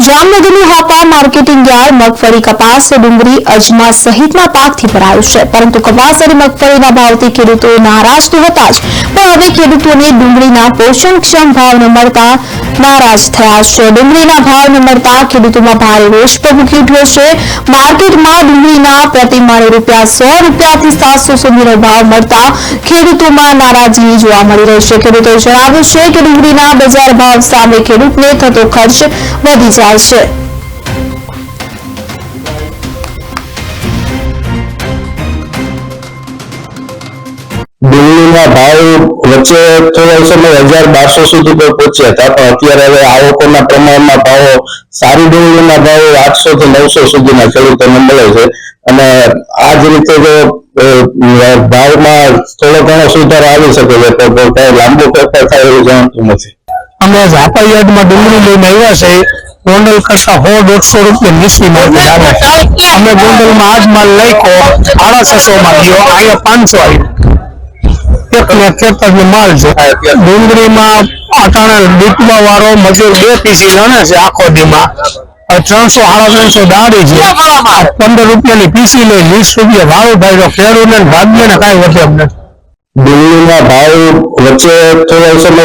જામનગરનું Hapa marketing yard મગફળી કપાસ ડુંગળી અજમા સહિતના પાકથી ભરાયું છે, પરંતુ કપાસ અને મગફળીના ભાવથી ખેડૂતો નારાજ તો હતા જ, પણ હવે ખેડૂતોને ડુંગળીના પોષણક્ષમ ભાવ ન મળતા નારાજ થયા છે। ડુંગળીના ભાવ ન મળતા ખેડૂતોમાં ભારે રોષ પ્રમુખી ઉઠ્યો છે। માર્કેટમાં ડુંગળીના પ્રતિમાણે ₹100 થી 700 સુધીનો ભાવ મળતા ખેડૂતોમાં નારાજગી જોવા મળી રહી છે। ખેડૂતોએ જણાવ્યું છે કે ડુંગળીના બજાર ભાવ સામે ખેડૂતને થતો ખર્ચ વધી જાય છે। ડુંગળીના ભાવ વચ્ચે થોડા સમય 1200 સુધી પર પહોંચ્યા હતા, પણ અત્યારે હવે આવકોના પ્રમાણમાં ભાવો સારી ડુંગળીના ભાવ 800 થી 900 સુધીના ખેડૂતોને મળે છે, અને આ જ રીતે જો ભાવમાં થોડો ઘણો સુધારો આવી શકે છે તો કઈ લાંબુ ફેરફાર થાય એવું જણાતું નથી। અમે ઝાપા યાર્ડમાં ડુંગળી લઈને આવ્યા છે। ગોંડલ કરતા 100-150 રૂપિયા નીચી માર્કેટ આવે છે। અમે ગોંડલમાં આજ માલ લખ્યો 650 માં ગયો, અહીંયા 500 આવ્યો। ખેતરનો માલ છે। ડુંગળીમાં અટાણે ડીપમાં વાળો મજૂર 2 પીસી ગણે છે આખો દીમાં 300-350 દાડી છે। 15 રૂપિયાની પીસી લઈ 20 રૂપિયા ભાવ ભાઈ ખેડૂતને ભાગ્યને કાંઈ વધે એમ નથી। ડુંગળીના ભાવ વચ્ચે થોડા સમય